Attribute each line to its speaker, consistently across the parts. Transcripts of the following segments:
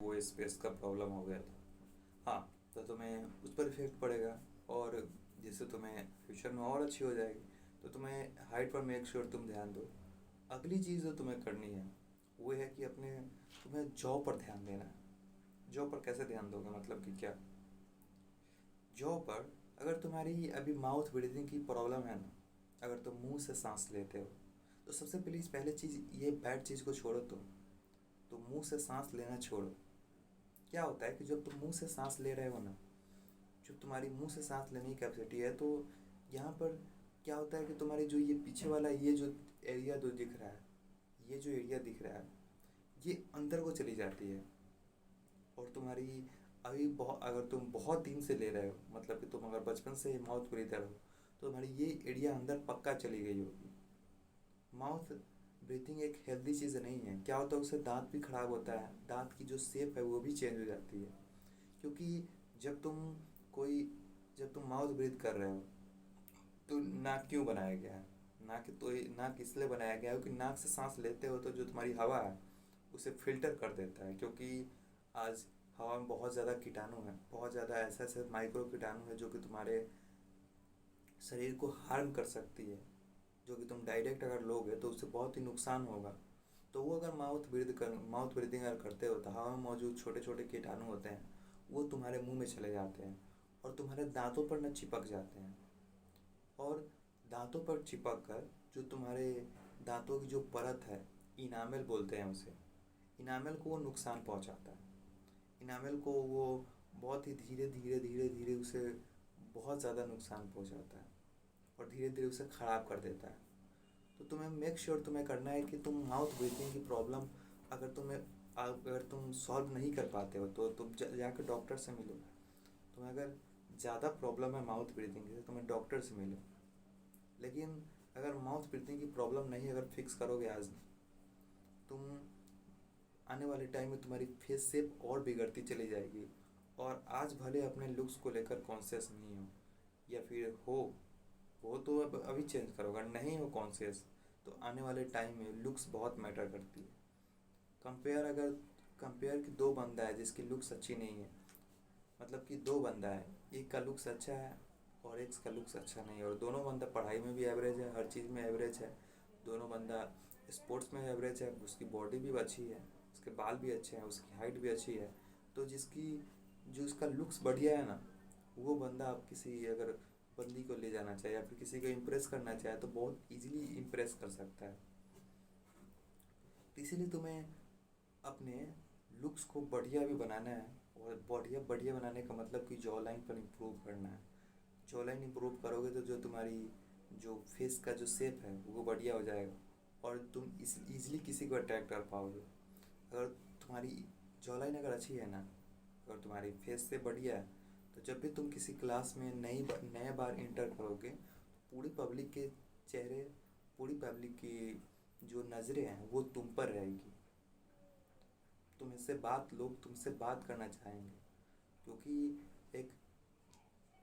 Speaker 1: वो स्पेस का प्रॉब्लम हो गया था। हाँ, तो तुम्हें उस पर इफेक्ट पड़ेगा, और जिससे तुम्हें फ्यूचर में और अच्छी हो जाएगी। तो तुम्हें हाइट पर मेक श्योर तुम ध्यान दो। अगली चीज़ जो तुम्हें करनी है वो है कि तुम्हें जॉब पर ध्यान देना है। जॉब पर कैसे ध्यान दोगे, मतलब कि क्या? जॉब पर अगर तुम्हारी अभी माउथ ब्रीदिंग की प्रॉब्लम है ना, अगर तुम मुंह से सांस लेते हो, तो सबसे प्लीज़ पहले चीज़ ये बैड चीज़ को छोड़ो। तुम मुंह से सांस लेना छोड़ो। क्या होता है कि जब तुम मुंह से सांस ले रहे हो ना, जब तुम्हारी मुंह से सांस लेने की कैपेसिटी है, तो यहाँ पर क्या होता है कि तुम्हारी जो ये पीछे वाला ये जो एरिया जो दिख रहा है, ये जो एरिया दिख रहा है, ये अंदर को चली जाती है। और तुम्हारी अभी बहुत, अगर तुम बहुत दिन से ले रहे हो, मतलब कि तुम अगर बचपन से माउथ ब्रीदर हो, तो तुम्हारी ये एरिया अंदर पक्का चली गई होगी। माउथ ब्रीथिंग एक हेल्दी चीज़ नहीं है। क्या होता है, उससे दांत भी खराब होता है, दांत की जो शेप है वो भी चेंज हो जाती है। क्योंकि जब तुम कोई जब तुम माउथ ब्रीथ कर रहे हो, तो नाक क्यों बनाया गया है? नाक इसलिए बनाया गया है कि नाक से सांस लेते हो तो जो तुम्हारी हवा है उसे फिल्टर कर देता है। क्योंकि आज हवा में बहुत ज़्यादा कीटाणु है, बहुत ज़्यादा ऐसे ऐसे माइक्रो कीटाणु है जो कि तुम्हारे शरीर को हार्म कर सकती है, जो कि तुम डायरेक्ट अगर लोगे तो उससे बहुत ही नुकसान होगा। तो वो अगर माउथ ब्रीदिंग अगर करते हो, तो हवा में मौजूद छोटे छोटे कीटाणु होते हैं, वो तुम्हारे मुंह में चले जाते हैं और तुम्हारे दांतों पर न चिपक जाते हैं। और दांतों पर चिपक कर जो तुम्हारे दांतों की जो परत है, इनामेल बोलते हैं उसे, इनामेल को वो नुकसान पहुंचाता है। इनामेल को वो बहुत ही धीरे धीरे धीरे धीरे उसे बहुत ज़्यादा नुकसान पहुंचाता है और धीरे धीरे उसे ख़राब कर देता है। तो तुम्हें मेक श्योर तुम्हें करना है कि तुम माउथ ब्रीथिंग की प्रॉब्लम, अगर तुम सॉल्व नहीं कर पाते हो, तो तुम जाकर डॉक्टर से मिलो। तुम्हें अगर ज़्यादा प्रॉब्लम है माउथ ब्रीथिंग की, तो तुम्हें डॉक्टर से मिलो। लेकिन अगर माउथ ब्रीथिंग की प्रॉब्लम नहीं अगर फिक्स करोगे आज, तुम आने वाले टाइम में तुम्हारी फेस शेप और बिगड़ती चली जाएगी। और आज भले अपने लुक्स को लेकर कॉन्शियस नहीं हो, या फिर हो तो अब अभी चेंज करो। अगर नहीं हो कॉन्शियस, तो आने वाले टाइम में लुक्स बहुत मैटर करती है। कंपेयर अगर कंपेयर कि दो बंदा है जिसकी लुक्स अच्छी नहीं है, मतलब कि दो बंदा है, एक का लुक्स अच्छा है और एक का लुक्स अच्छा नहीं है, और दोनों बंदा पढ़ाई में भी एवरेज है, हर चीज़ में एवरेज है। दोनों बंदा स्पोर्ट्स में एवरेज है, उसकी बॉडी भी अच्छी है, उसके बाल भी अच्छे हैं, उसकी हाइट भी अच्छी है। तो जो उसका लुक्स बढ़िया है ना, वो बंदा आप किसी अगर बंदी को ले जाना चाहे या फिर किसी को इम्प्रेस करना चाहे, तो बहुत इजीली इम्प्रेस कर सकता है। तो इसीलिए तुम्हें अपने लुक्स को बढ़िया भी बनाना है, और बढ़िया बढ़िया बनाने का मतलब कि जॉ लाइन पर इम्प्रूव करना है। जॉ लाइन इम्प्रूव करोगे तो जो तुम्हारी जो फेस का जो शेप है वो बढ़िया हो जाएगा, और तुम इस ईजिली किसी को अट्रैक्ट कर पाओगे। अगर तुम्हारी जॉ लाइन अगर अच्छी है ना, अगर तुम्हारी फेस से बढ़िया है, तो जब भी तुम किसी क्लास में नए बार इंटर करोगे, तो चेहरे पूरी पब्लिक की जो नज़रें हैं वो तुम पर रहेगी। लोग तुमसे बात करना चाहेंगे, क्योंकि एक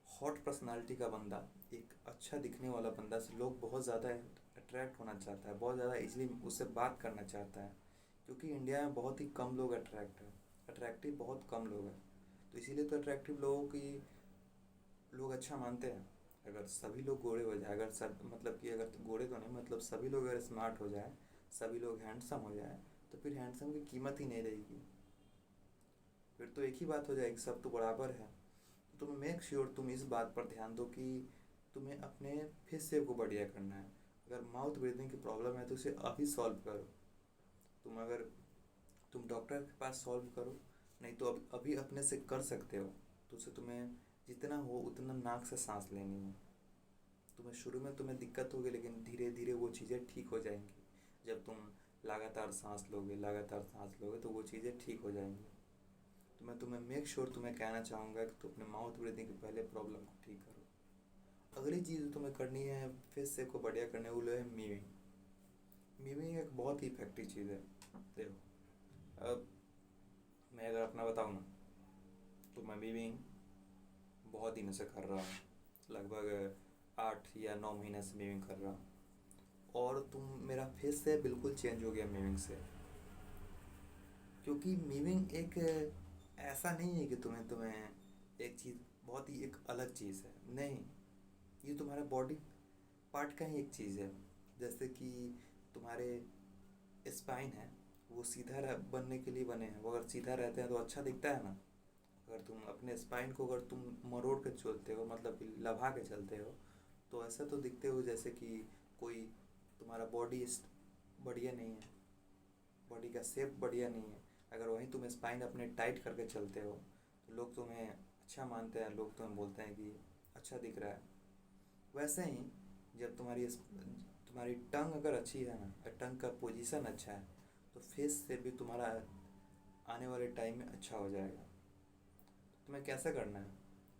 Speaker 1: हॉट पर्सनालिटी का बंदा, एक अच्छा दिखने वाला बंदा से लोग बहुत ज़्यादा अट्रैक्ट होना चाहता है, बहुत ज़्यादा इजीली उससे बात करना चाहता है। क्योंकि इंडिया में बहुत ही कम लोग अट्रैक्टिव बहुत कम लोग हैं। तो इसीलिए तो अट्रैक्टिव लोगों की लोग अच्छा मानते हैं। अगर सभी लोग गोरे हो जाए, अगर सब मतलब कि अगर गोरे तो नहीं, मतलब सभी लोग अगर स्मार्ट हो जाए, सभी लोग हैंडसम हो जाए, तो फिर हैंडसम की कीमत ही नहीं रहेगी। फिर तो एक ही बात हो जाएगी, सब तो बराबर है। तो तुम मेक श्योर तुम इस बात पर ध्यान दो कि तुम्हें अपने फेस शेप को बढ़िया करना है। अगर माउथ ब्रीदिंग की प्रॉब्लम है तो उसे अभी सॉल्व करो। अगर तुम डॉक्टर के पास सॉल्व करो, नहीं तो अभी अपने से कर सकते हो, तो उसे तुम्हें जितना हो उतना नाक से सांस लेनी है। शुरू में तुम्हें दिक्कत होगी, लेकिन धीरे धीरे वो चीज़ें ठीक हो जाएंगी। जब तुम लगातार सांस लोगे तो वो चीज़ें ठीक हो जाएंगी। तो मैं तुम्हें मेक श्योर तुम्हें कहना चाहूँगा कि तुम अपने माउथ ब्रीदिंग के पहले प्रॉब्लम को ठीक करो। अगली चीज़ तुम्हें करनी है फेस शेप को बढ़िया करने, वो है मीविंग। मीविंग एक बहुत ही इफेक्टिव चीज़ है। देखो, अब मैं अगर अपना बताऊँ ना, तो मैं मीविंग बहुत दिनों से कर रहा हूँ, लगभग 8 या 9 महीने से मीविंग कर रहा हूँ। और मेरा फेस से बिल्कुल चेंज हो गया मीविंग से। क्योंकि मीमिंग एक ऐसा नहीं है कि तुम्हें तुम्हें एक चीज़ बहुत ही एक अलग चीज़ है, नहीं। ये तुम्हारा बॉडी पार्ट का ही एक चीज़ है। जैसे कि तुम्हारे स्पाइन है, वो सीधा बनने के लिए बने हैं। वो अगर सीधा रहते हैं तो अच्छा दिखता है ना। अगर तुम अपने स्पाइन को अगर तुम मरोड़ के चलते हो, मतलब कि लभा के चलते हो, तो ऐसा तो दिखते हो जैसे कि कोई तुम्हारा बॉडी बढ़िया नहीं है, बॉडी का शेप बढ़िया नहीं है। अगर वहीं तुम स्पाइन अपने टाइट करके चलते हो तो लोग तुम्हें अच्छा मानते हैं, लोग तुम्हें बोलते हैं कि अच्छा दिख रहा है। वैसे ही जब तुम्हारी टंग अगर अच्छी है ना, टंग का पोजीशन अच्छा है, तो फेस से भी तुम्हारा आने वाले टाइम में अच्छा हो जाएगा। तुम्हें कैसे करना है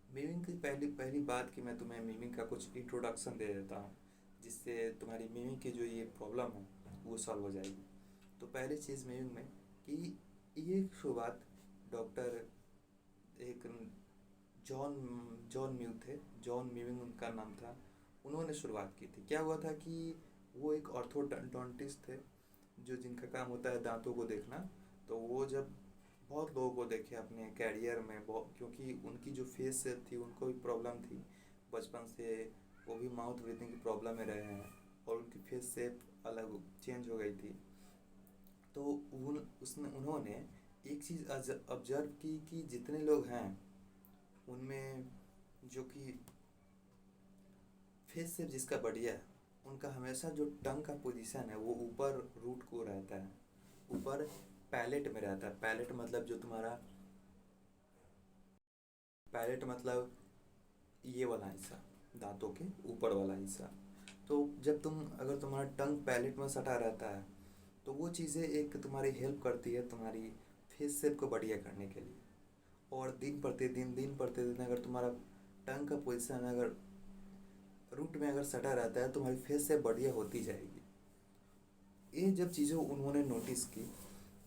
Speaker 1: मीमिंग की? पहली पहली बात कि मैं तुम्हें मीमिंग का कुछ इंट्रोडक्शन दे देता हूँ, जिससे तुम्हारी मीमिंग की जो ये प्रॉब्लम है वो सॉल्व हो जाएगी। तो पहली चीज़ मीमिंग में कि ये शुरुआत डॉक्टर एक जॉन जॉन म्यू थे, जॉन मीमिंग उनका नाम था। उन्होंने शुरुआत की थी। क्या हुआ था कि वो एक ऑर्थोडोंटिस्ट थे, जो जिनका काम होता है दांतों को देखना। तो वो जब बहुत लोगों को देखे अपने कैरियर में, बहुत, क्योंकि उनकी जो फेस शेप थी उनको भी प्रॉब्लम थी बचपन से। वो भी माउथ ब्रीथिंग की प्रॉब्लम में रहे हैं और उनकी फेस शेप अलग चेंज हो गई थी। तो उन्होंने एक चीज़ ऑब्जर्व की कि जितने लोग हैं उनमें जो कि फेस शेप जिसका बढ़िया है, उनका हमेशा जो टंग का पोजीशन है वो ऊपर रूट को रहता है, ऊपर पैलेट में रहता है। पैलेट मतलब जो तुम्हारा पैलेट मतलब ये वाला हिस्सा, दांतों के ऊपर वाला हिस्सा। तो जब तुम अगर तुम्हारा टंग पैलेट में सटा रहता है तो वो चीज़ें एक तुम्हारी हेल्प करती है तुम्हारी फेस शेप को बढ़िया करने के लिए। और दिन प्रतिदिन अगर तुम्हारा टंग का पोजीशन अगर रूट में अगर सटा रहता है, तुम्हारी फेस शेप बढ़िया होती जाएगी। ये जब चीज़ें उन्होंने नोटिस की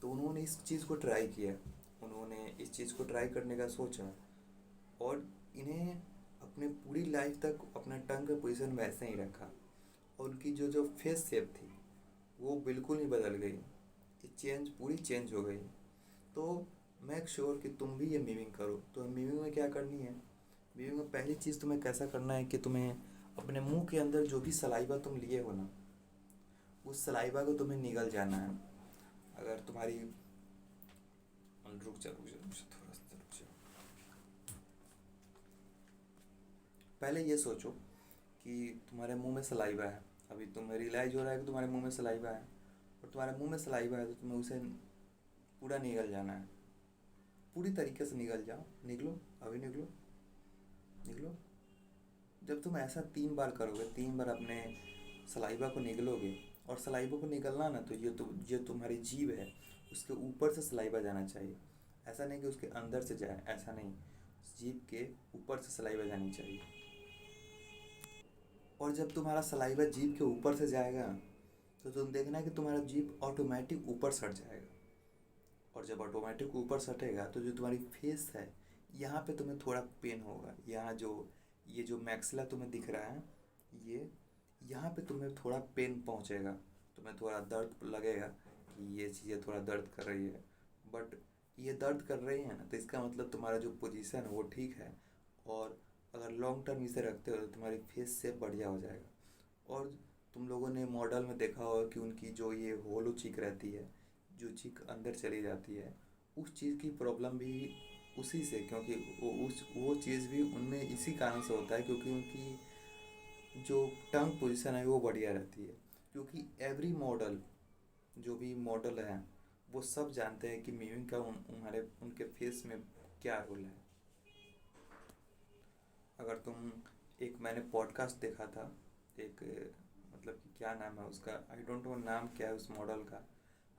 Speaker 1: तो उन्होंने इस चीज़ को ट्राई किया। उन्होंने इस चीज़ को ट्राई करने का सोचा और इन्हें अपने पूरी लाइफ तक अपना टंग का पोजीशन वैसे ही रखा। और उनकी जो जो फेस शेप थी वो बिल्कुल ही बदल गई, ये चेंज पूरी चेंज हो गई। तो मेक श्योर कि तुम भी ये मीमिंग करो। तो मीमिंग में क्या करनी है? मीमिंग में पहली चीज़ तुम्हें कैसा करना है कि तुम्हें अपने मुंह के अंदर जो भी सलाइवा तुम लिए हो ना, उस सलाइवा को तुम्हें निगल जाना है। अगर तुम्हारी रुक जा थोड़ा सा रुक जा। पहले ये सोचो कि तुम्हारे मुंह में सलाइवा है। अभी तुम्हें रियलाइज हो रहा है कि तुम्हारे मुंह में सलाइवा है, और तुम्हारे मुंह में सलाइवा है तो तुम्हें उसे पूरा निगल जाना है। पूरी तरीके से निगल जाओ, निगलो, अभी निगलो, निगलो। जब तुम ऐसा 3 बार करोगे, 3 बार अपने सलाइवा को निगलोगे, और सलाइवा को निगलना ना तो ये तुम्हारी जीभ है उसके ऊपर से सलाइवा जाना चाहिए। ऐसा नहीं कि उसके अंदर से जाए, ऐसा नहीं, जीभ के ऊपर से सलाइवा जानी चाहिए। और जब तुम्हारा सलाइवा जीभ के ऊपर से जाएगा तो तुम देखना कि तुम्हारा जीभ ऑटोमेटिक ऊपर सट जाएगा। और जब ऑटोमेटिक ऊपर सटेगा तो जो तुम्हारी फेस है, यहाँ पे तुम्हें थोड़ा पेन होगा। यहाँ जो ये जो मैक्सिला तुम्हें दिख रहा है, ये यहाँ पे तुम्हें थोड़ा पेन पहुँचेगा, तुम्हें थोड़ा दर्द लगेगा कि ये चीज़ें थोड़ा दर्द कर रही है। बट ये दर्द कर रही है ना, तो इसका मतलब तुम्हारा जो पोजीशन है वो ठीक है। और अगर लॉन्ग टर्म इसे रखते हो तो तुम्हारी फेस शेप बढ़िया हो जाएगा। और तुम लोगों ने मॉडल में देखा होगा कि उनकी जो ये होलो चीक रहती है, जो चीक अंदर चली जाती है, उस चीज़ की प्रॉब्लम भी उसी से, क्योंकि वो चीज़ भी उनमें इसी कारण से होता है, क्योंकि उनकी जो टंग पोजीशन है वो बढ़िया रहती है। क्योंकि एवरी मॉडल, जो भी मॉडल है, वो सब जानते हैं कि मीमिंग का उनके फेस में क्या रोल है। अगर तुम एक मैंने पॉडकास्ट देखा था, एक मतलब कि क्या नाम है उसका, आई डोंट नो नाम क्या है उस मॉडल का,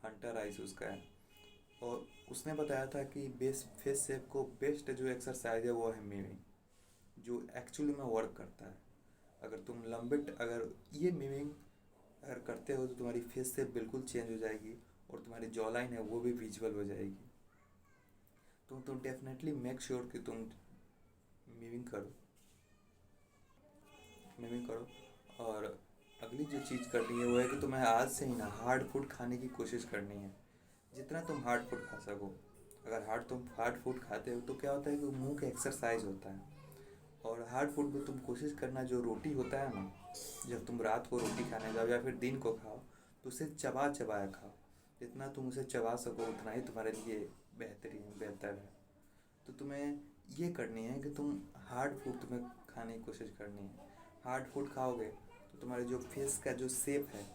Speaker 1: हंटर आइस उसका है। और उसने बताया था कि फेस शेप को बेस्ट जो एक्सरसाइज है वो है मीमिंग, जो एक्चुअली में वर्क करता है। अगर तुम अगर ये मीमिंग अगर करते हो तो तुम्हारी फेस शेप बिल्कुल चेंज हो जाएगी और तुम्हारी जॉ लाइन है वो भी विजुअल हो जाएगी। तो तुम डेफिनेटली मेक श्योर कि तुम मीमिंग करो, मीमिंग करो। और अगली जो चीज़ करनी है वो है कि तुम्हें आज से ही ना हार्ड फूड खाने की कोशिश करनी है। जितना तुम हार्ड फूड खा सको। अगर हार्ड फूड खाते हो तो क्या होता है कि मुंह का एक्सरसाइज होता है। और हार्ड फूड में तुम कोशिश करना, जो रोटी होता है ना, जब तुम रात को रोटी खाने जाओ या फिर दिन को खाओ, तो उसे चबा चबाया खाओ। जितना तुम उसे चबा सको उतना ही तुम्हारे लिए बेहतर है। तो तुम्हें ये करनी है कि तुम हार्ड फूड तुम्हें खाने की कोशिश करनी है। हार्ड फूड खाओगे तो तुम्हारे जो फेस का जो शेप है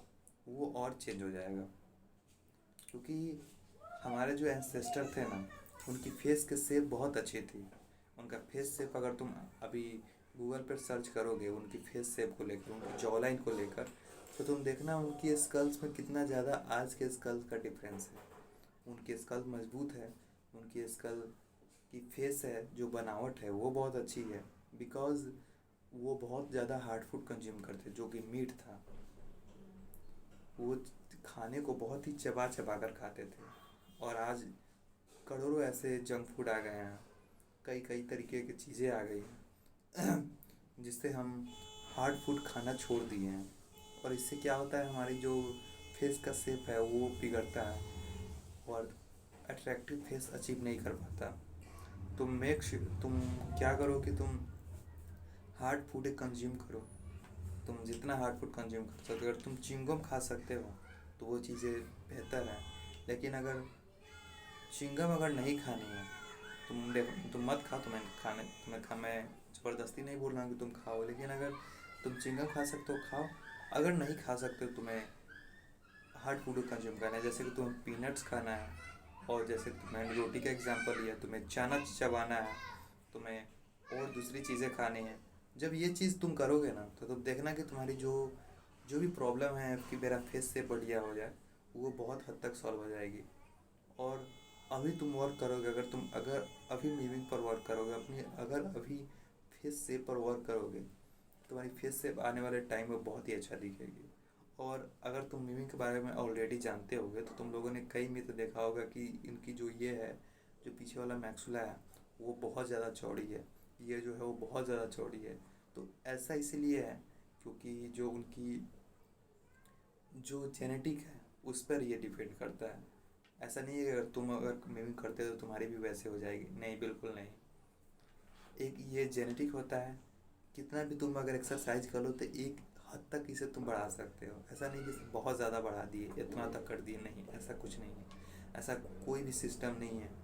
Speaker 1: वो और चेंज हो जाएगा। क्योंकि हमारे जो एंसेस्टर थे ना, उनकी फेस की शेप बहुत अच्छी थी। उनका फेस शेप अगर तुम अभी गूगल पर सर्च करोगे उनकी फेस शेप को लेकर, उनकी जॉ लाइन को लेकर, तो तुम देखना उनकी स्कल्स में कितना ज़्यादा आज के स्कल्स का डिफरेंस है। उनकी स्कल मजबूत है। उनकी स्कल की फेस है जो बनावट है वो बहुत अच्छी है। बिकॉज वो बहुत ज़्यादा हार्ड फूड कंज्यूम करते, जो कि मीट था। वो खाने को बहुत ही चबा चबा कर खाते थे। और आज करोड़ों ऐसे जंक फूड आ गए हैं, कई कई तरीके की चीज़ें आ गई हैं जिससे हम हार्ड फूड खाना छोड़ दिए हैं। और इससे क्या होता है, हमारी जो फेस का शेप है वो बिगड़ता है और अट्रैक्टिव फेस अचीव नहीं कर पाता। तुम क्या करो कि तुम हार्ड फूड कंज्यूम करो। तुम जितना हार्ड फूड कंज्यूम कर सकते हो, अगर तुम च्युइंगम खा सकते हो तो वो चीज़ें बेहतर हैं। लेकिन अगर च्युइंगम अगर नहीं खानी है, तुम मत खाओ। मैं ज़बरदस्ती नहीं बोल रहा हूँ कि तुम खाओ, लेकिन अगर तुम च्युइंगम खा सकते हो खाओ। अगर नहीं खा सकते हो, तुम्हें हार्ड फूड कंज्यूम करना है, जैसे कि तुम्हें पीनट्स खाना है, और जैसे मैंने रोटी का एग्जांपल लिया, तुम्हें चना चबाना है, तुम्हें और दूसरी चीज़ें खानी है। जब ये चीज़ तुम करोगे ना, तो तुम देखना कि तुम्हारी जो जो भी प्रॉब्लम है कि मेरा फेस से बढ़िया हो जाए, वो बहुत हद तक सॉल्व हो जाएगी। और अभी तुम वर्क करोगे, अगर अभी मीविंग पर वर्क करोगे, अगर अभी फेस शेप पर वर्क करोगे, तुम्हारी फेस शेप आने वाले टाइम में बहुत ही अच्छा दिखेगी। और अगर तुम मीमिंग के बारे में ऑलरेडी जानते होगे तो तुम लोगों ने कई मिथ देखा होगा कि इनकी जो ये है, जो पीछे वाला मैक्सुला है, वो बहुत ज़्यादा चौड़ी है। ये जो है वो बहुत ज़्यादा चौड़ी है। तो ऐसा इसीलिए है क्योंकि जो उनकी जो जेनेटिक है उस पर ये डिपेंड करता है। ऐसा नहीं है कि अगर मीमिंग करते हो तो तुम्हारी भी वैसे हो जाएगी, नहीं, बिल्कुल नहीं। एक ये जेनेटिक होता है। कितना भी तुम अगर एक्सरसाइज कर लो तो एक हद तक इसे तुम बढ़ा सकते हो। ऐसा नहीं कि बहुत ज़्यादा बढ़ा दिए, इतना तक कर दिए, नहीं, ऐसा कुछ नहीं है। ऐसा कोई भी सिस्टम नहीं है।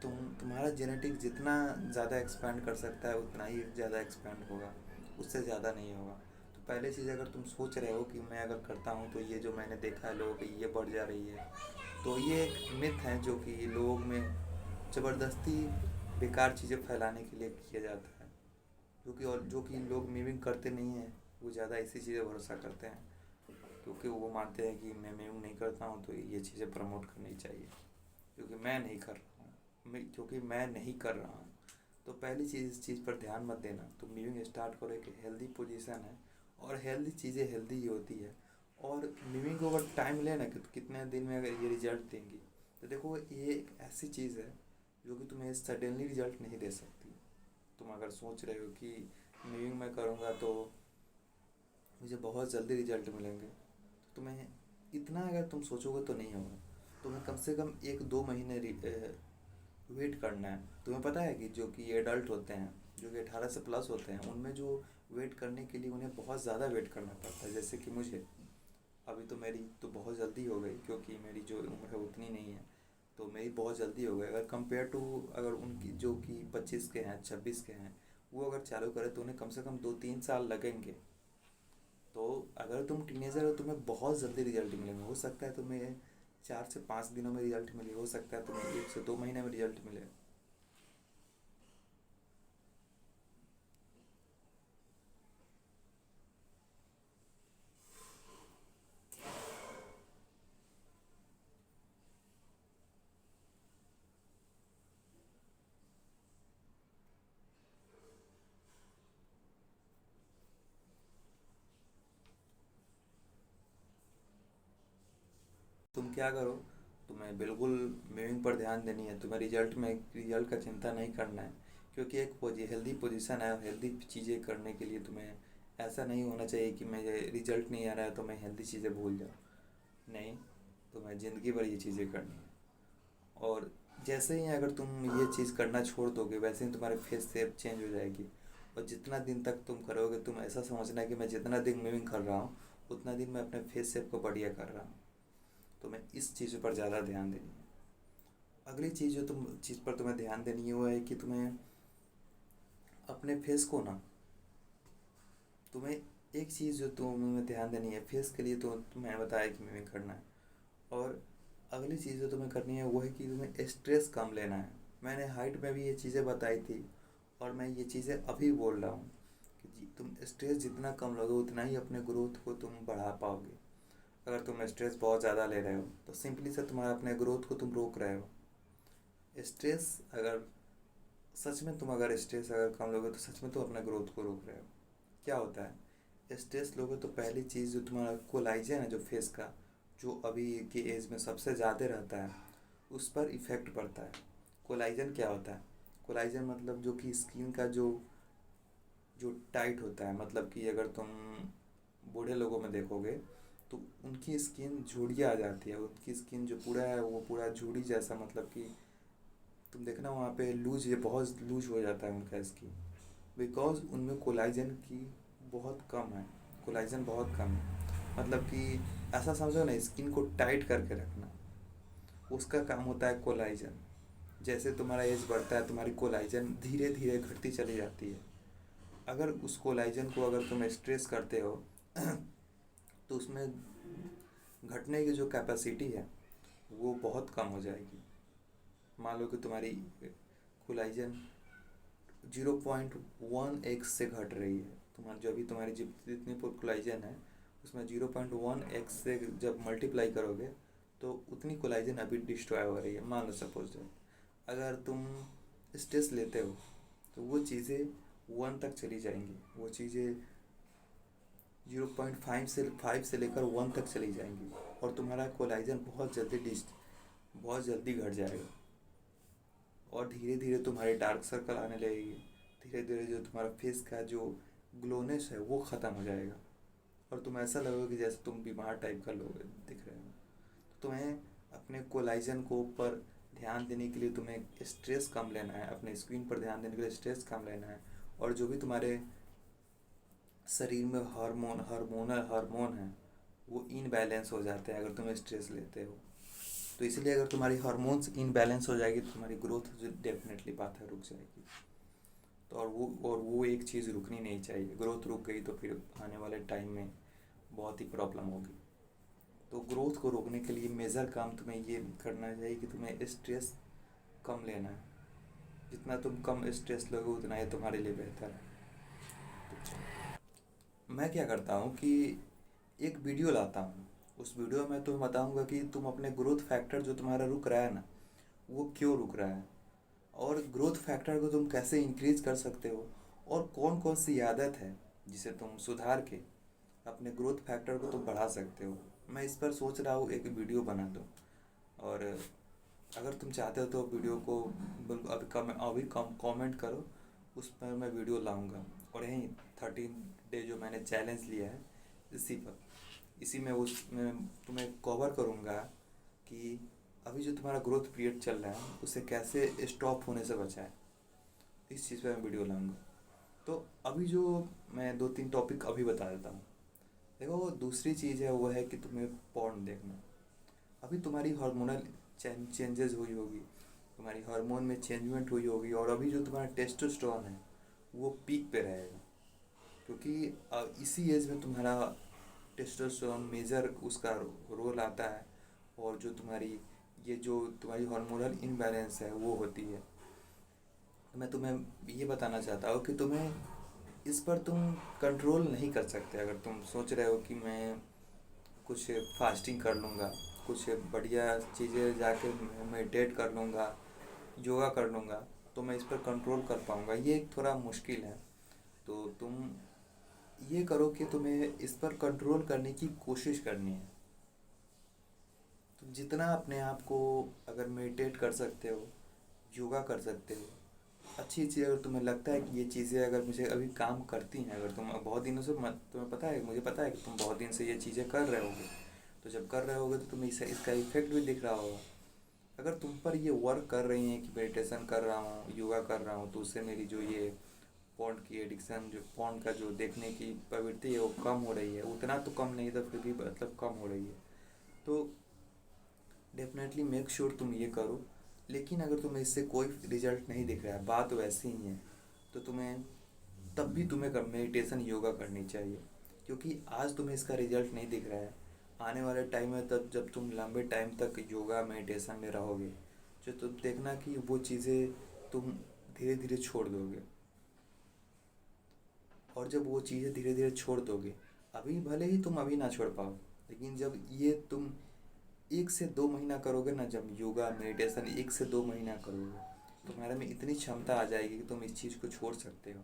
Speaker 1: तुम्हारा जेनेटिक जितना ज़्यादा एक्सपैंड कर सकता है उतना ही ज़्यादा एक्सपैंड होगा, उससे ज़्यादा नहीं होगा। तो पहले चीज़, अगर तुम सोच रहे हो कि मैं अगर करता हूँ तो ये जो मैंने देखा है लोगों की ये बढ़ जा रही है, तो ये एक मिथ है जो कि लोगों में ज़बरदस्ती बेकार चीज़ें फैलाने के लिए किया जाता है। जो कि लोग मीमिंग करते नहीं हैं, वो ज़्यादा इसी चीज़ें भरोसा करते हैं। क्योंकि वो मानते हैं कि मैं मीमिंग नहीं करता हूँ तो ये चीज़ें प्रमोट करनी चाहिए। क्योंकि मैं नहीं कर रहा हूँ, क्योंकि मैं नहीं कर रहा हूँ। तो पहली चीज़, इस चीज़ पर ध्यान मत देना। तुम मीमिंग स्टार्ट करो, एक हेल्दी पोजीशन है और हेल्दी चीज़ें हेल्दी ही होती है। और मीमिंग को अगर टाइम लेना कि कितने दिन में अगर ये रिजल्ट देंगी, तो देखो ये एक ऐसी चीज़ है जो कि तुम्हें सडनली रिजल्ट नहीं दे सकती। तुम अगर सोच रहे हो कि मीमिंग मैं करूँगा तो मुझे बहुत जल्दी रिजल्ट मिलेंगे, तो तुम्हें इतना अगर तुम सोचोगे तो नहीं होगा। तुम्हें कम से कम 1-2 महीने वेट करना है। तुम्हें पता है कि जो कि एडल्ट होते हैं, जो कि 18 से प्लस होते हैं, उनमें जो वेट करने के लिए उन्हें बहुत ज़्यादा वेट करना पड़ता है। जैसे कि मुझे अभी तो मेरी तो बहुत जल्दी हो गई, क्योंकि मेरी जो उम्र है उतनी नहीं है, तो मेरी बहुत जल्दी हो गई। अगर कंपेयर टू अगर उनकी जो कि 25 के हैं, 26 के हैं, वो अगर चालू करें तो उन्हें कम से कम 2-3 साल लगेंगे। तो अगर तुम टीनेजर हो तुम्हें बहुत जल्दी रिजल्ट मिलेंगे। हो सकता है तुम्हें 4 से 5 दिनों में रिजल्ट मिले, हो सकता है तुम्हें 1 से 2 महीने में रिजल्ट मिले। तुम क्या करो, तुम्हें बिल्कुल मीविंग पर ध्यान देनी है। तुम्हें रिजल्ट का चिंता नहीं करना है। क्योंकि एक हेल्दी पोजीशन है, हेल्दी चीज़ें करने के लिए तुम्हें ऐसा नहीं होना चाहिए कि मुझे रिजल्ट नहीं आ रहा है तो मैं हेल्दी चीज़ें भूल जाऊँ। नहीं, तुम्हें ज़िंदगी भर ये चीज़ें करनी है। और जैसे ही अगर तुम ये चीज़ करना छोड़ दोगे वैसे ही तुम्हारे फेस शेप चेंज हो जाएगी। और जितना दिन तक तुम करोगे, तुम ऐसा समझना है कि मैं जितना दिन मूविंग कर रहा हूँ उतना दिन मैं अपने फेस शेप को बढ़िया कर रहा हूँ। तो मैं इस चीज़ पर ज़्यादा ध्यान देनी है। अगली चीज़ जो तुम चीज़ पर तुम्हें ध्यान देनी है वो है कि तुम्हें अपने फेस को ना, तुम्हें एक चीज़ जो तुम्हें ध्यान देनी है फेस के लिए, तो तुम्हें बताया कि मूविंग करना है। और अगली चीज़ जो तुम्हें करनी है वो है कि तुम्हें स्ट्रेस कम लेना है। मैंने हाइट में भी ये चीज़ें बताई थी और मैं ये चीज़ें अभी बोल रहा हूँ कि तुम स्ट्रेस जितना कम लोगे उतना ही अपने ग्रोथ को तुम बढ़ा पाओगे। अगर तुम स्ट्रेस बहुत ज़्यादा ले रहे हो तो सिंपली से तुम्हारा अपने ग्रोथ को तुम रोक रहे हो। स्ट्रेस अगर सच में तुम अगर स्ट्रेस अगर कम लोगे तो सच में तुम अपने ग्रोथ को रोक रहे हो। क्या होता है, स्ट्रेस लोगे तो पहली चीज़ जो तुम्हारा कोलाइजन है जो फेस का, जो अभी के एज में सबसे ज़्यादा रहता है, उस पर इफ़ेक्ट पड़ता है। कोलाइजन क्या होता है? कोलाइजन मतलब जो कि स्किन का जो जो टाइट होता है, मतलब कि अगर तुम बूढ़े लोगों में देखोगे तो उनकी स्किन झुर्रियाँ आ जाती है, उनकी स्किन जो पूरा है वो पूरा झुर्री जैसा, मतलब कि तुम देखना वहाँ पे लूज, ये बहुत लूज हो जाता है उनका स्किन, बिकॉज उनमें कोलाइजन की बहुत कम है, कोलाइजन बहुत कम है। मतलब कि ऐसा समझो ना, स्किन को टाइट करके रखना उसका काम होता है कोलाइजन। जैसे तुम्हारा एज बढ़ता है तुम्हारी कोलाइजन धीरे धीरे घटती चली जाती है। अगर उस कोलाइजन को अगर तुम स्ट्रेस करते हो तो उसमें घटने की जो कैपेसिटी है वो बहुत कम हो जाएगी। मान लो कि तुम्हारी कोलाइजन 0.1x से घट रही है, तुम्हारी जो अभी तुम्हारी जितनी कोलाइजन है उसमें 0.1x से जब मल्टीप्लाई करोगे तो उतनी कोलाइजन अभी डिस्ट्रॉय हो रही है। मान लो सपोज दैट अगर तुम स्ट्रेस लेते हो तो वो चीज़ें 1 तक चली जाएंगी, वो चीज़ें 0.5 से लेकर 1 तक चली जाएंगी और तुम्हारा कोलाइजन बहुत जल्दी घट जाएगा। और धीरे धीरे तुम्हारे डार्क सर्कल आने लगेगी, धीरे धीरे जो तुम्हारा फेस का जो ग्लोनेस है वो ख़त्म हो जाएगा और तुम ऐसा लगेगा कि जैसे तुम बीमार टाइप का लोग दिख रहे हो। तो तुम्हें अपने कोलाइजन को ऊपर ध्यान देने के लिए तुम्हें स्ट्रेस कम लेना है, अपने स्किन पर ध्यान देने के लिए स्ट्रेस कम लेना है। और जो भी तुम्हारे शरीर में हार्मोन है वो इनबैलेंस हो जाते हैं अगर तुम स्ट्रेस लेते हो। तो इसलिए अगर तुम्हारी हार्मोन्स इनबैलेंस हो जाएगी तो तुम्हारी ग्रोथ डेफिनेटली बात है रुक जाएगी। तो और वो एक चीज़ रुकनी नहीं चाहिए। ग्रोथ रुक गई तो फिर आने वाले टाइम में बहुत ही प्रॉब्लम होगी। तो ग्रोथ को रोकने के लिए मेजर काम तुम्हें ये करना चाहिए कि तुम्हें स्ट्रेस कम लेना है। जितना तुम कम स्ट्रेस लोगे उतना ही तुम्हारे लिए बेहतर है। मैं क्या करता हूँ कि एक वीडियो लाता हूँ, उस वीडियो में तुम्हें बताऊँगा कि तुम अपने ग्रोथ फैक्टर जो तुम्हारा रुक रहा है ना वो क्यों रुक रहा है, और ग्रोथ फैक्टर को तुम कैसे इंक्रीज कर सकते हो, और कौन कौन सी आदत है जिसे तुम सुधार के अपने ग्रोथ फैक्टर को तुम बढ़ा सकते हो। मैं इस पर सोच रहा हूँ एक वीडियो बना दूँ। और अगर तुम चाहते हो तो वीडियो को अभी कमेंट करो, उस पर मैं वीडियो लाऊंगा। और यहीं 13 डे जो मैंने चैलेंज लिया है इसी में उसमें तुम्हें कवर करूँगा कि अभी जो तुम्हारा ग्रोथ पीरियड चल रहा है उसे कैसे स्टॉप होने से बचाए। इस चीज़ पे मैं वीडियो लाऊंगा। तो अभी जो मैं 2-3 टॉपिक अभी बता देता हूँ। देखो, दूसरी चीज़ है वो है कि तुम्हें पॉर्न देखना। अभी तुम्हारी हार्मोनल चेंजेस हुई होगी, तुम्हारी हार्मोन में चेंजमेंट हुई होगी, और अभी जो तुम्हारा टेस्टोस्टेरोन है वो पीक पे रहेगा, क्योंकि इसी एज में तुम्हारा टेस्टोस्टेरोन मेजर उसका रोल आता है। और जो तुम्हारी ये जो तुम्हारी हार्मोनल इनबैलेंस है वो होती है। तो मैं तुम्हें ये बताना चाहता हूँ कि तुम्हें इस पर तुम कंट्रोल नहीं कर सकते। अगर तुम सोच रहे हो कि मैं कुछ फास्टिंग कर लूँगा, कुछ बढ़िया चीज़ें जाके मेडिटेट कर लूँगा, योगा कर लूँगा, तो मैं इस पर कंट्रोल कर पाऊँगा, ये थोड़ा मुश्किल है। तो तुम ये करो कि तुम्हें इस पर कंट्रोल करने की कोशिश करनी है। तुम जितना अपने आप को अगर मेडिटेट कर सकते हो, योगा कर सकते हो, अच्छी चीज़ अगर तुम्हें लगता है कि ये चीज़ें अगर मुझे अभी काम करती हैं, अगर तुम बहुत दिनों से तुम्हें पता है, मुझे पता है कि तुम बहुत दिन से ये चीज़ें कर रहे होगे, तो जब कर रहे होगे तो तुम्हें इसका इफेक्ट भी दिख रहा होगा। अगर तुम पर ये वर्क कर रही हैं कि मेडिटेशन कर रहा हूँ, योगा कर रहा हूँ, तो उससे मेरी जो ये फ़ोन की एडिक्शन, जो फ़ोन का जो देखने की प्रवृत्ति है वो कम हो रही है, उतना तो कम नहीं था फिर भी मतलब कम हो रही है। तो डेफिनेटली मेक श्योर तुम ये करो। लेकिन अगर तुम्हें इससे कोई रिजल्ट नहीं दिख रहा है, बात वैसी ही है, तो तुम्हें तब भी तुम्हें मेडिटेशन योगा करनी चाहिए। क्योंकि आज तुम्हें इसका रिजल्ट नहीं दिख रहा है, आने वाले टाइम में तब जब तुम लंबे टाइम तक योगा मेडिटेशन में रहोगे, जो तुम देखना कि वो चीज़ें तुम धीरे धीरे छोड़ दोगे। और जब वो चीज़ें धीरे धीरे छोड़ दोगे, अभी भले ही तुम अभी ना छोड़ पाओ, लेकिन जब ये तुम 1 से 2 महीना करोगे ना, जब योगा मेडिटेशन 1 से 2 महीना करोगे, तुम्हारे में इतनी क्षमता आ जाएगी कि तुम इस चीज़ को छोड़ सकते हो।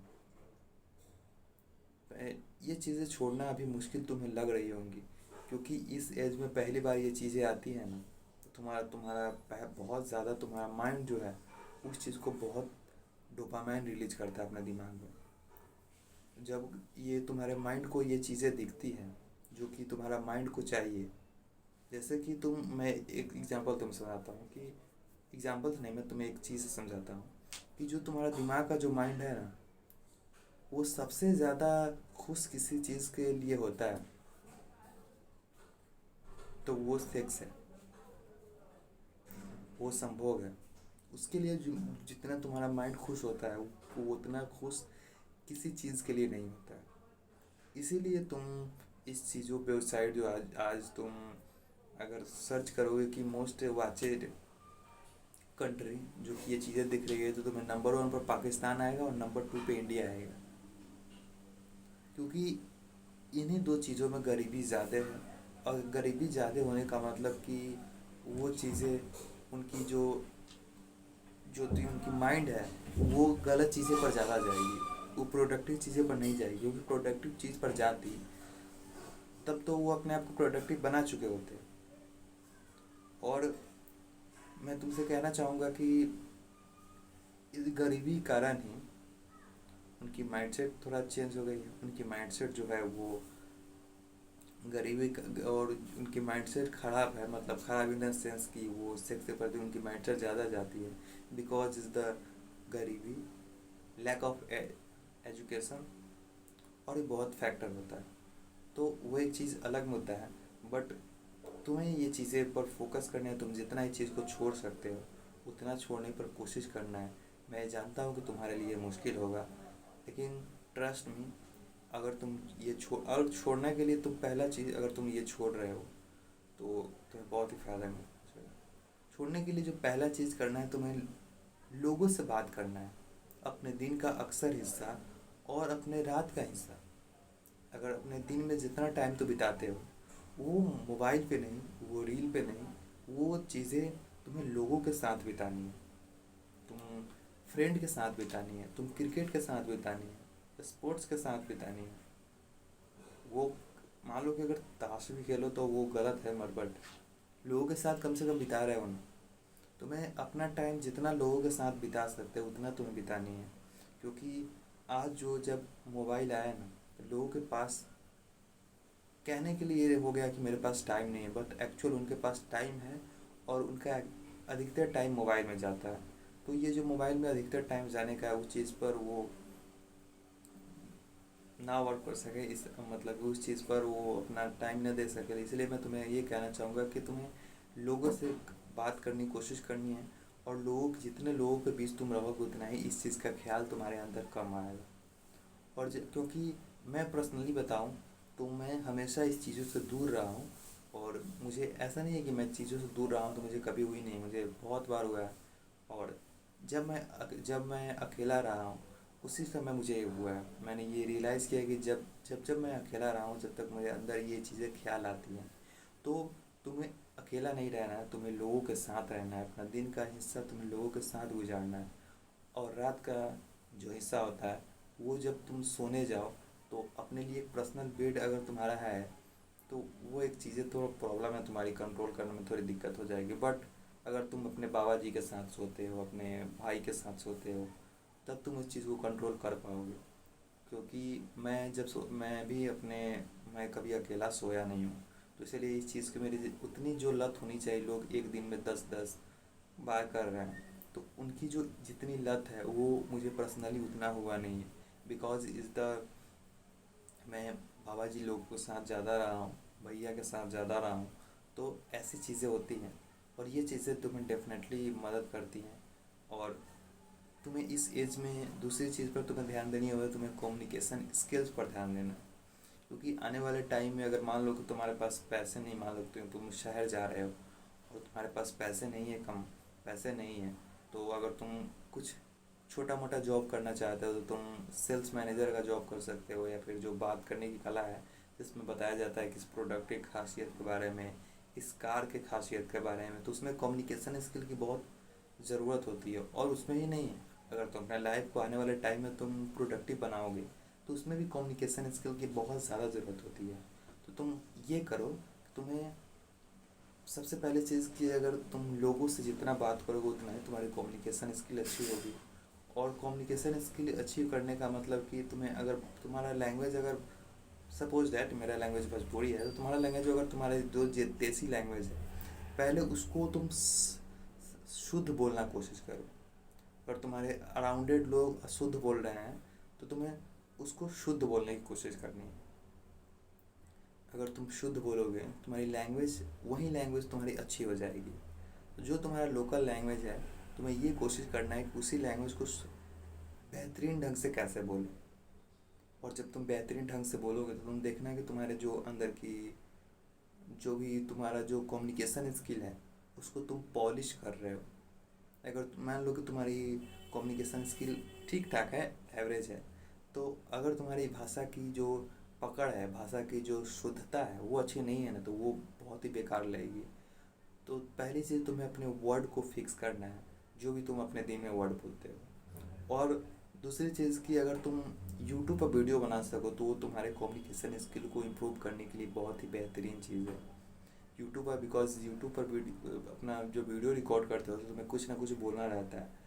Speaker 1: ये चीज़ें छोड़ना अभी मुश्किल तुम्हें लग रही होंगी, क्योंकि इस एज में पहली बार ये चीज़ें आती हैं ना, तो तुम्हारा तुम्हारा बहुत ज़्यादा तुम्हारा माइंड जो है उस चीज़ को बहुत डोपामाइन रिलीज करता है अपने दिमाग में। जब ये तुम्हारे माइंड को ये चीज़ें दिखती हैं जो कि तुम्हारा माइंड को चाहिए, जैसे कि मैं एक एग्जांपल तुम समझाता हूँ कि एग्जांपल नहीं, मैं तुम्हें एक चीज़ समझाता हूँ कि जो तुम्हारा दिमाग का जो माइंड है ना, वो सबसे ज़्यादा खुश किसी चीज़ के लिए होता है, तो वो सेक्स है, वो संभोग है। उसके लिए जो जितना तुम्हारा माइंड खुश होता है वो उतना खुश किसी चीज़ के लिए नहीं होता है। इसीलिए तुम इस चीज़ों पे वेबसाइट जो आज आज तुम अगर सर्च करोगे कि मोस्ट वाचेड कंट्री, जो कि ये चीज़ें दिख रही है, तो तुम्हें नंबर 1 पर पाकिस्तान आएगा और नंबर 2 पे इंडिया आएगा। क्योंकि इन्हीं दो चीज़ों में गरीबी ज़्यादा है, और गरीबी ज़्यादा होने का मतलब कि वो चीज़ें उनकी जो जो उनकी माइंड है वो गलत चीज़ें पर ज़्यादा जाएगी, वो प्रोडक्टिव चीज़ें पर नहीं जाएगी। क्योंकि प्रोडक्टिव चीज़ पर जाती तब तो वो अपने आप को प्रोडक्टिव बना चुके होते। और मैं तुमसे कहना चाहूँगा कि इस गरीबी के कारण ही उनकी माइंडसेट थोड़ा चेंज हो गई है। उनकी माइंडसेट जो है वो और उनकी माइंडसेट ख़राब है, मतलब ख़राब इन द सेंस कि वो सेक्स के प्रति उनकी माइंडसेट ज़्यादा जाती है, बिकॉज इज़ द गरीबी, लैक ऑफ एजुकेशन, और ये बहुत फैक्टर होता है। तो वो एक चीज़ अलग मुद्दा है, बट तुम्हें ये चीज़ें पर फोकस करना है। तुम जितना इस चीज़ को छोड़ सकते हो उतना छोड़ने पर कोशिश करना है। मैं जानता हूँ कि तुम्हारे लिए मुश्किल होगा, लेकिन ट्रस्ट मी, अगर तुम ये छोड़ने के लिए तुम पहला चीज़, अगर तुम ये छोड़ रहे हो तो तुम्हें बहुत ही फ़ायदा मिलेगा। छोड़ने के लिए जो पहला चीज़ करना है, तुम्हें लोगों से बात करना है, अपने दिन का अक्सर हिस्सा और अपने रात का हिस्सा। अगर अपने दिन में जितना टाइम तो बिताते हो वो मोबाइल पे नहीं, वो रील पे नहीं, वो चीज़ें तुम्हें लोगों के साथ बितानी है। तुम फ्रेंड के साथ बितानी है, तुम क्रिकेट के साथ बितानी है, स्पोर्ट्स के साथ बितानी है। वो मान लो कि अगर ताश भी खेलो तो वो गलत है, मत, बट लोगों के साथ कम से कम बिता रहे हो ना, तुम्हें अपना टाइम जितना लोगों के साथ बिता सकते हो उतना तुम्हें बितानी है। क्योंकि आज जो जब मोबाइल आया ना, लोगों के पास कहने के लिए ये हो गया कि मेरे पास टाइम नहीं है, बट एक्चुअल उनके पास टाइम है, और उनका अधिकतर टाइम मोबाइल में जाता है। तो ये जो मोबाइल में अधिकतर टाइम जाने का है, उस चीज़ पर वो ना वर्क कर सके, इस मतलब उस चीज़ पर वो अपना टाइम ना दे सके। इसलिए मैं तुम्हें ये कहना चाहूँगा कि तुम्हें लोगों से बात करने की कोशिश करनी है, और जितने लोगों के बीच तुम रहोगे उतना ही इस चीज़ का ख्याल तुम्हारे अंदर कम आएगा। और क्योंकि मैं पर्सनली बताऊं तो मैं हमेशा इस चीज़ों से दूर रहा हूं, और मुझे ऐसा नहीं है कि मैं चीज़ों से दूर रहा हूं तो मुझे कभी हुई नहीं, मुझे बहुत बार हुआ है। और जब मैं अकेला रहा हूं उसी समय मुझे ये हुआ है। मैंने ये रियलाइज़ किया कि जब जब जब मैं अकेला रहा हूँ, जब तक मेरे अंदर ये चीज़ें ख्याल आती हैं, तो तुम्हें अकेला नहीं रहना है, तुम्हें लोगों के साथ रहना है। अपना दिन का हिस्सा तुम्हें लोगों के साथ गुजारना है, और रात का जो हिस्सा होता है वो जब तुम सोने जाओ तो अपने लिए एक पर्सनल बेड अगर तुम्हारा है, तो वो एक चीज़ें थोड़ा प्रॉब्लम है, तुम्हारी कंट्रोल करने में थोड़ी दिक्कत हो जाएगी। बट अगर तुम अपने बाबा जी के साथ सोते हो, अपने भाई के साथ सोते हो, तब तुम उस चीज़ को कंट्रोल कर पाओगे। क्योंकि मैं कभी अकेला सोया नहीं हूँ, तो इसलिए इस चीज़ की मेरी उतनी जो लत होनी चाहिए, लोग एक दिन में 10-10 बार कर रहे हैं, तो उनकी जो जितनी लत है वो मुझे पर्सनली उतना हुआ नहीं है। बिकॉज इज़ द मैं बाबा जी लोग के साथ ज़्यादा रहा हूँ, भैया के साथ ज़्यादा रहा हूँ, तो ऐसी चीज़ें होती हैं और ये चीज़ें तुम्हें डेफिनेटली मदद करती हैं। और तुम्हें इस एज में दूसरी चीज़ पर तुम्हें ध्यान देनी होगा, तुम्हें कम्युनिकेशन स्किल्स पर ध्यान देना है। क्योंकि आने वाले टाइम में अगर मान लो कि तुम्हारे पास पैसे नहीं, मान लो तुम शहर जा रहे हो और तुम्हारे पास पैसे नहीं है, कम पैसे नहीं है, तो अगर तुम कुछ छोटा मोटा जॉब करना चाहते हो तो तुम सेल्स मैनेजर का जॉब कर सकते हो, या फिर जो बात करने की कला है जिसमें बताया जाता है कि इस प्रोडक्ट की खासियत के बारे में, इस कार के खासियत के बारे में, तो उसमें कम्युनिकेशन स्किल की बहुत ज़रूरत होती है। और उसमें ही नहीं है, अगर तुम अपने लाइफ को आने वाले टाइम में तुम प्रोडक्टिव बनाओगे तो उसमें भी कम्युनिकेशन स्किल की बहुत ज़्यादा ज़रूरत होती है। तो तुम ये करो, तुम्हें सबसे पहले चीज़ कि अगर तुम लोगों से जितना बात करोगे उतना ही तुम्हारी कम्युनिकेशन स्किल अच्छी होगी। और कम्युनिकेशन स्किल अच्छी करने का मतलब कि तुम्हें अगर तुम्हारा लैंग्वेज, अगर सपोज दैट मेरा लैंग्वेज भोजपुरी है, तो तुम्हारा लैंग्वेज अगर तुम्हारे जो देसी लैंग्वेज है, पहले उसको तुम शुद्ध बोलना कोशिश करो। अगर तुम्हारे अराउंडेड लोग अशुद्ध बोल रहे हैं तो तुम्हें उसको शुद्ध बोलने की कोशिश करनी है। अगर तुम शुद्ध बोलोगे तुम्हारी लैंग्वेज, वही लैंग्वेज तुम्हारी अच्छी हो जाएगी। तो जो तुम्हारा लोकल लैंग्वेज है, तुम्हें ये कोशिश करना है कि उसी लैंग्वेज को बेहतरीन ढंग से कैसे बोलो। और जब तुम बेहतरीन ढंग से बोलोगे तो तुम देखना कि तुम्हारे जो अंदर की जो भी तुम्हारा जो कम्युनिकेशन स्किल है उसको तुम पॉलिश कर रहे हो। अगर मान लो कि तुम्हारी कम्युनिकेशन स्किल ठीक ठाक है, एवरेज है, तो अगर तुम्हारी भाषा की जो पकड़ है, भाषा की जो शुद्धता है वो अच्छी नहीं है ना, तो वो बहुत ही बेकार लगेगी। तो पहली चीज़ तुम्हें अपने वर्ड को फिक्स करना है, जो भी तुम अपने दिन में वर्ड बोलते हो। और दूसरी चीज़ कि अगर तुम यूट्यूब पर वीडियो बना सको तो वो तुम्हारे कम्युनिकेशन स्किल को इम्प्रूव करने के लिए बहुत ही बेहतरीन चीज़ है। यूट्यूब पर, बिकॉज यूट्यूब पर अपना जो वीडियो रिकॉर्ड करते हो तो तुम्हें कुछ ना कुछ बोलना रहता है।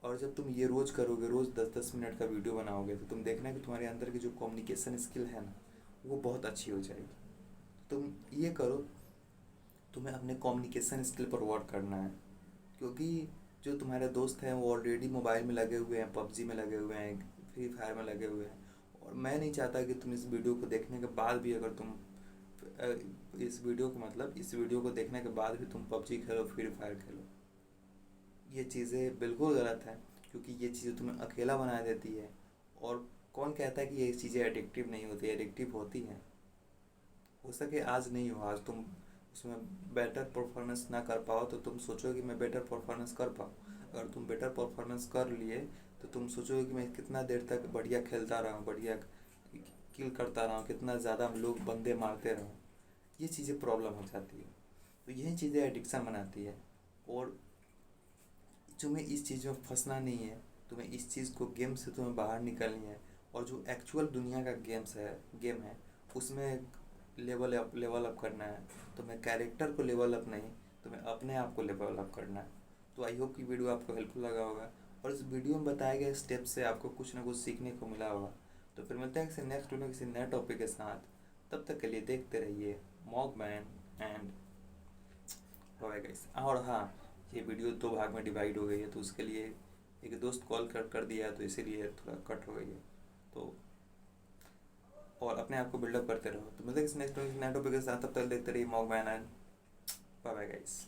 Speaker 1: और जब तुम ये रोज़ करोगे, रोज़ 10-10 मिनट का वीडियो बनाओगे, तो तुम देखना कि तुम्हारे अंदर की जो कम्युनिकेशन स्किल है ना, वो बहुत अच्छी हो जाएगी। तुम ये करो, तुम्हें अपने कम्युनिकेशन स्किल पर वर्क करना है। क्योंकि जो तुम्हारे दोस्त हैं वो ऑलरेडी मोबाइल में लगे हुए हैं, पबजी में लगे हुए हैं, फ्री फायर में लगे हुए हैं। और मैं नहीं चाहता कि तुम इस वीडियो को देखने के बाद भी, अगर तुम इस वीडियो को मतलब इस वीडियो को देखने के बाद भी तुम पबजी खेलो, फ्री फायर खेलो। ये चीज़ें बिल्कुल गलत है, क्योंकि ये चीज़ें तुम्हें अकेला बना देती है। और कौन कहता है कि ये चीज़ें एडिक्टिव नहीं होती, एडिक्टिव होती हैं। हो सके आज नहीं हो, आज तुम उसमें बेटर परफॉर्मेंस ना कर पाओ तो तुम सोचोगे कि मैं बेटर परफॉर्मेंस कर पाऊँ। अगर तुम बेटर परफॉर्मेंस कर लिए तो तुम सोचोगे कि मैं कितना देर तक बढ़िया खेलता रहा हूँ, बढ़िया किल करता रहा हूँ, कितना ज़्यादा लोग बंदे मारते रहूँ। ये चीज़ें प्रॉब्लम हो जाती है। तो यही चीज़ें एडिक्शन बनाती है। और तुम्हें इस चीज़ में फंसना नहीं है, तुम्हें इस चीज़ को, गेम से तुम्हें बाहर निकलनी है। और जो एक्चुअल दुनिया का गेम है उसमें लेवल अप करना है। तुम्हें कैरेक्टर को लेवल अप नहीं, तुम्हें अपने आप को लेवल अप करना है। तो आई होप कि वीडियो आपको हेल्पफुल लगा होगा और इस वीडियो में बताए गए स्टेप से आपको कुछ ना कुछ सीखने को मिला होगा। तो फिर मिलते हैं किसी नेक्स्ट वीडियो किसी नए टॉपिक के साथ। तब तक के लिए देखते रहिए मॉगमैन एंड बाय गाइस। और हाँ, ये वीडियो 2 भाग में डिवाइड हो गई है, तो उसके लिए एक दोस्त कॉल कर दिया, तो इसीलिए थोड़ा कट हो गई है। तो और अपने आप को बिल्डअप करते रहो। तो मिलते हैं नेक्स्ट नए टॉपिक के साथ, तब तक देखते रहिए मॉगमैन एंड बाय बाय गाइस।